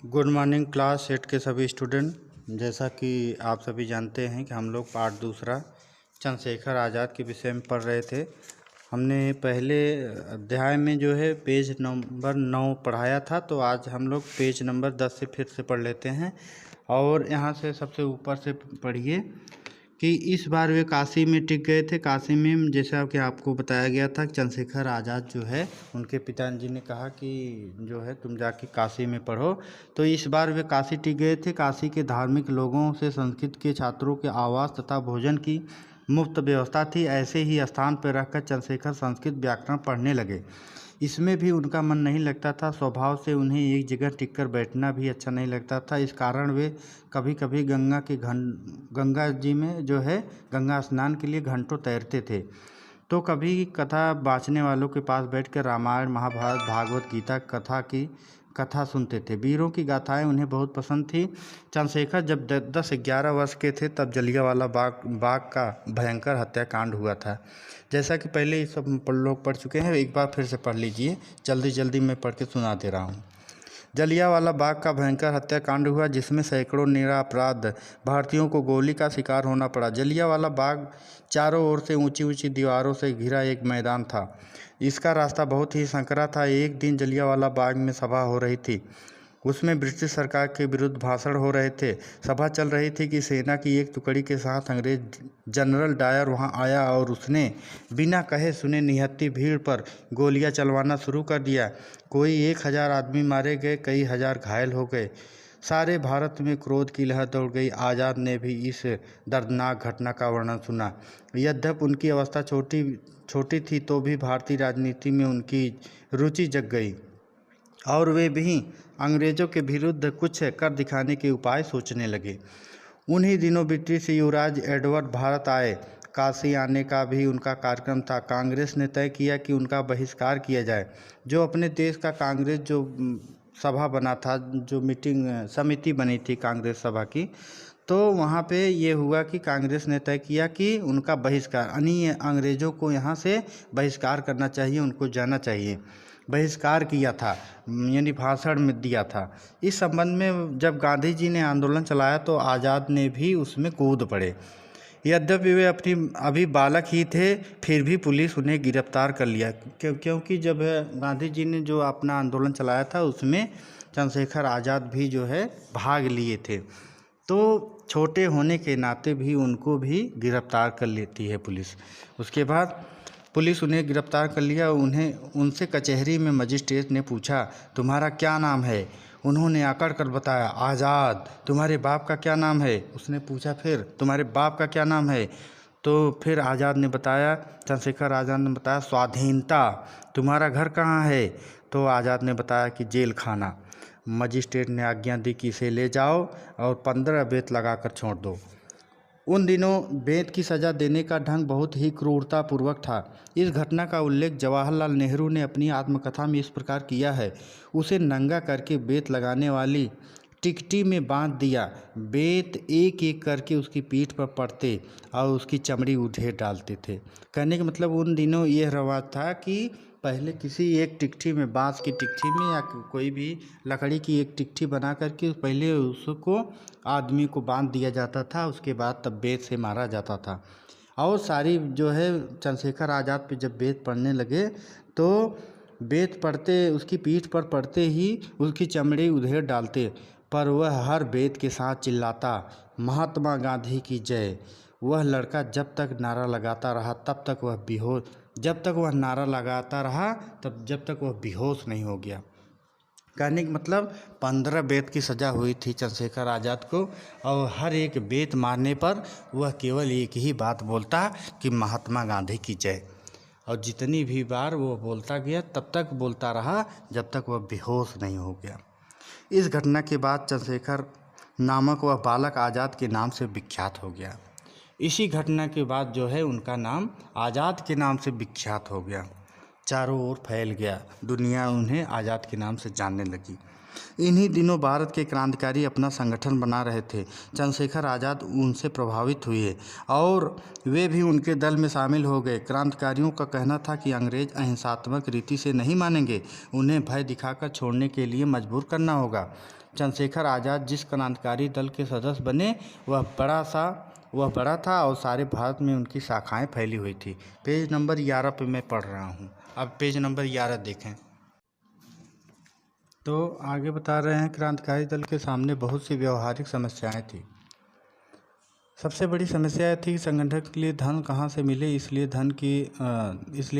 Good morning class 8 के सभी student. जैसा कि आप सभी जानते हैं कि हम लोग पाठ दूसरा चंद्रशेखर आज़ाद के विषय में पढ़ रहे थे। हमने पहले अध्याय में जो है पेज नंबर 9 पढ़ाया था, तो आज हम लोग पेज नंबर 10 से फिर से पढ़ लेते हैं। और यहाँ से सबसे ऊपर से पढ़िए कि इस बार वे काशी में टिक गए थे। काशी में जैसा कि आपको बताया गया था, चंद्रशेखर आज़ाद जो है उनके पिताजी ने कहा कि जो है तुम जाके काशी में पढ़ो, तो इस बार वे काशी टिक गए थे। काशी के धार्मिक लोगों से संस्कृत के छात्रों के आवास तथा भोजन की मुफ्त व्यवस्था थी। ऐसे ही स्थान पर रहकर चंद्रशेखर संस्कृत व्याकरण पढ़ने लगे। इसमें भी उनका मन नहीं लगता था। स्वभाव से उन्हें एक जगह टिककर बैठना भी अच्छा नहीं लगता था। इस कारण वे कभी कभी गंगा जी में जो है गंगा स्नान के लिए घंटों तैरते थे, तो कभी कथा बाँचने वालों के पास बैठकर रामायण, महाभारत, भागवत गीता कथा सुनते थे। वीरों की गाथाएं उन्हें बहुत पसंद थी। चंद्रशेखर जब 10-11 वर्ष के थे तब जलियांवाला बाग का भयंकर हत्याकांड हुआ था। जैसा कि पहले ये सब लोग पढ़ चुके हैं, एक बार फिर से पढ़ लीजिए। जल्दी जल्दी मैं पढ़ के सुना दे रहा हूँ। जलियांवाला बाग का भयंकर हत्याकांड हुआ, जिसमें सैकड़ों निरपराध भारतीयों को गोली का शिकार होना पड़ा। जलियांवाला बाग चारों ओर से ऊंची ऊंची दीवारों से घिरा एक मैदान था। इसका रास्ता बहुत ही संकरा था। एक दिन जलियांवाला बाग में सभा हो रही थी। उसमें ब्रिटिश सरकार के विरुद्ध भाषण हो रहे थे। सभा चल रही थी कि सेना की एक टुकड़ी के साथ अंग्रेज जनरल डायर वहां आया और उसने बिना कहे सुने निहत्थी भीड़ पर गोलियां चलवाना शुरू कर दिया। कोई 1000 आदमी मारे गए, कई हजार घायल हो गए। सारे भारत में क्रोध की लहर दौड़ गई। आज़ाद ने भी इस दर्दनाक घटना का वर्णन सुना। यद्यपि उनकी अवस्था छोटी थी, तो भी भारतीय राजनीति में उनकी रुचि जग गई और वे भी अंग्रेज़ों के विरुद्ध कुछ कर दिखाने के उपाय सोचने लगे। उन्हीं दिनों ब्रिटिश युवराज एडवर्ड भारत आए। काशी आने का भी उनका कार्यक्रम था। कांग्रेस ने तय किया कि उनका बहिष्कार किया जाए। जो अपने देश का कांग्रेस जो सभा बना था, जो मीटिंग समिति बनी थी कांग्रेस सभा की, तो वहाँ पे ये हुआ कि कांग्रेस ने तय किया कि उनका बहिष्कार, यानी अंग्रेज़ों को यहाँ से बहिष्कार करना चाहिए, उनको जाना चाहिए। बहिष्कार किया था, यानी भाषण में दिया था। इस संबंध में जब गांधी जी ने आंदोलन चलाया तो आज़ाद ने भी उसमें कूद पड़े। यद्यपि वे अभी बालक ही थे, फिर भी पुलिस उन्हें गिरफ्तार कर लिया, क्योंकि जब गांधी जी ने जो अपना आंदोलन चलाया था उसमें चंद्रशेखर आज़ाद भी जो है भाग लिए थे, तो छोटे होने के नाते भी उनको भी गिरफ्तार कर लेती है पुलिस। उसके बाद पुलिस उन्हें गिरफ्तार कर लिया। उनसे कचहरी में मजिस्ट्रेट ने पूछा, तुम्हारा क्या नाम है? उन्होंने आकड़ कर बताया, आज़ाद। तुम्हारे बाप का क्या नाम है? उसने पूछा, फिर तुम्हारे बाप का क्या नाम है? तो फिर आज़ाद ने बताया, चंद्रशेखर आज़ाद ने बताया, स्वाधीनता। तुम्हारा घर कहाँ है? तो आज़ाद ने बताया कि जेल खाना। मजिस्ट्रेट ने आज्ञा दी कि इसे ले जाओ और 15 बेत लगाकर छोड़ दो। उन दिनों बेत की सज़ा देने का ढंग बहुत ही क्रूरतापूर्वक था। इस घटना का उल्लेख जवाहरलाल नेहरू ने अपनी आत्मकथा में इस प्रकार किया है, उसे नंगा करके बेत लगाने वाली टिकटी में बांध दिया। बेत एक एक करके उसकी पीठ पर पड़ते और उसकी चमड़ी उधेड़ डालते थे। कहने का मतलब उन दिनों यह रवाज था कि पहले किसी एक टिकठी में, बांस की टिकठी में या कोई भी लकड़ी की एक टिकठी बना करके पहले उसको आदमी को बांध दिया जाता था। उसके बाद तब बेत से मारा जाता था। और सारी जो है चंद्रशेखर आज़ाद पे जब बेत पड़ने लगे तो बेत पड़ते, उसकी पीठ पर पड़ते ही उसकी चमड़ी उधेड़ डालते, पर वह हर बेत के साथ चिल्लाता, महात्मा गांधी की जय। वह लड़का जब तक नारा लगाता रहा तब तक वह बेहोश जब तक वह नारा लगाता रहा तब जब तक वह बेहोश नहीं हो गया। कहने का मतलब 15 बेत की सज़ा हुई थी चंद्रशेखर आज़ाद को, और हर एक बेत मारने पर वह केवल एक ही बात बोलता कि महात्मा गांधी की जय। और जितनी भी बार वो बोलता गया तब तक बोलता रहा जब तक वह बेहोश नहीं हो गया। इस घटना के बाद चंद्रशेखर नामक वह बालक आज़ाद के नाम से विख्यात हो गया। इसी घटना के बाद जो है उनका नाम आज़ाद के नाम से विख्यात हो गया, चारों ओर फैल गया, दुनिया उन्हें आज़ाद के नाम से जानने लगी। इन्हीं दिनों भारत के क्रांतिकारी अपना संगठन बना रहे थे। चंद्रशेखर आज़ाद उनसे प्रभावित हुए और वे भी उनके दल में शामिल हो गए। क्रांतिकारियों का कहना था कि अंग्रेज अहिंसात्मक रीति से नहीं मानेंगे, उन्हें भय दिखाकर छोड़ने के लिए मजबूर करना होगा। चंद्रशेखर आज़ाद जिस क्रांतिकारी दल के सदस्य बने वह बड़ा था और सारे भारत में उनकी शाखाएं फैली हुई थी। पेज नंबर 11 पे मैं पढ़ रहा हूँ, अब पेज नंबर 11 देखें। तो आगे बता रहे हैं, क्रांतिकारी दल के सामने बहुत सी व्यवहारिक समस्याएं थी। सबसे बड़ी समस्या थी संगठन के लिए धन कहाँ से मिले, इसलिए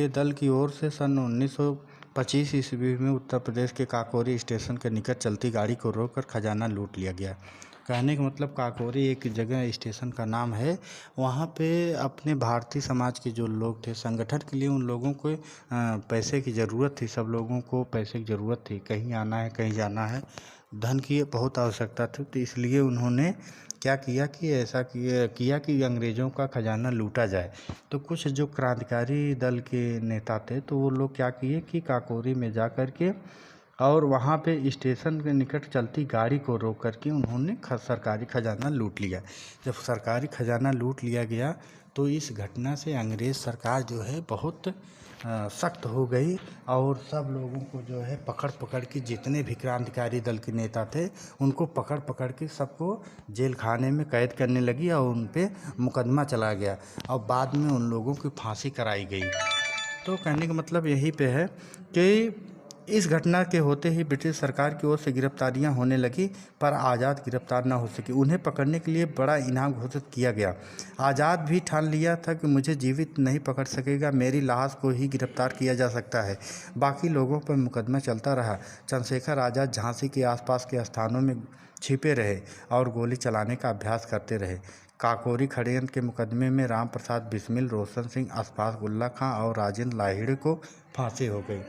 दल की ओर से सन 1925 ईस्वी में उत्तर प्रदेश के काकोरी स्टेशन के निकट चलती गाड़ी को रोककर खजाना लूट लिया गया। कहने का मतलब काकोरी एक जगह स्टेशन का नाम है, वहाँ पे अपने भारतीय समाज के जो लोग थे, संगठन के लिए उन लोगों को पैसे की ज़रूरत थी। सब लोगों को पैसे की ज़रूरत थी, कहीं आना है कहीं जाना है, धन की बहुत आवश्यकता थी। तो इसलिए उन्होंने क्या किया कि ऐसा किया कि अंग्रेज़ों का खजाना लूटा जाए। तो कुछ जो क्रांतिकारी दल के नेता थे तो वो लोग क्या किए कि काकोरी में जा कर के और वहाँ पे स्टेशन के निकट चलती गाड़ी को रोक करके उन्होंने सरकारी खजाना लूट लिया। जब सरकारी खजाना लूट लिया गया तो इस घटना से अंग्रेज़ सरकार जो है बहुत सख्त हो गई और सब लोगों को जो है पकड़ के, जितने भी क्रांतिकारी दल के नेता थे उनको पकड़ के सबको जेल खाने में कैद करने लगी और उन पे मुकदमा चला गया और बाद में उन लोगों की फांसी कराई गई। तो कहने का मतलब यही पे है कि इस घटना के होते ही ब्रिटिश सरकार की ओर से गिरफ्तारियां होने लगी, पर आज़ाद गिरफ्तार न हो सकी। उन्हें पकड़ने के लिए बड़ा इनाम घोषित किया गया। आज़ाद भी ठान लिया था कि मुझे जीवित नहीं पकड़ सकेगा, मेरी लाश को ही गिरफ्तार किया जा सकता है। बाकी लोगों पर मुकदमा चलता रहा। चंद्रशेखर आज़ाद झांसी के आसपास के स्थानों में छिपे रहे और गोली चलाने का अभ्यास करते रहे। काकोरी षड्यंत्र के मुकदमे में राम प्रसाद बिस्मिल, रोशन सिंह, अशफाक उल्ला खां और राजेंद्र लाहिड़ी को फांसी हो गई।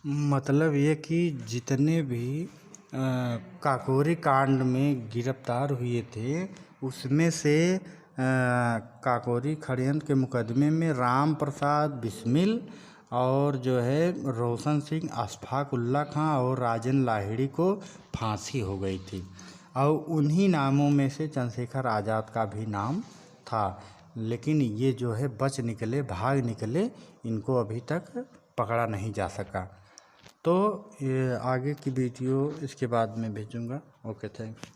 मतलब ये कि जितने भी काकोरी कांड में गिरफ्तार हुए थे उसमें से काकोरी षड्यंत्र के मुकदमे में राम प्रसाद बिस्मिल और जो है रोशन सिंह, अशफाक उल्ला खां और राजेंद्र लाहिड़ी को फांसी हो गई थी। और उन्हीं नामों में से चंद्रशेखर आज़ाद का भी नाम था, लेकिन ये जो है भाग निकले, इनको अभी तक पकड़ा नहीं जा सका। तो ये आगे की वीडियो इसके बाद में भेजूँगा। Okay, thanks.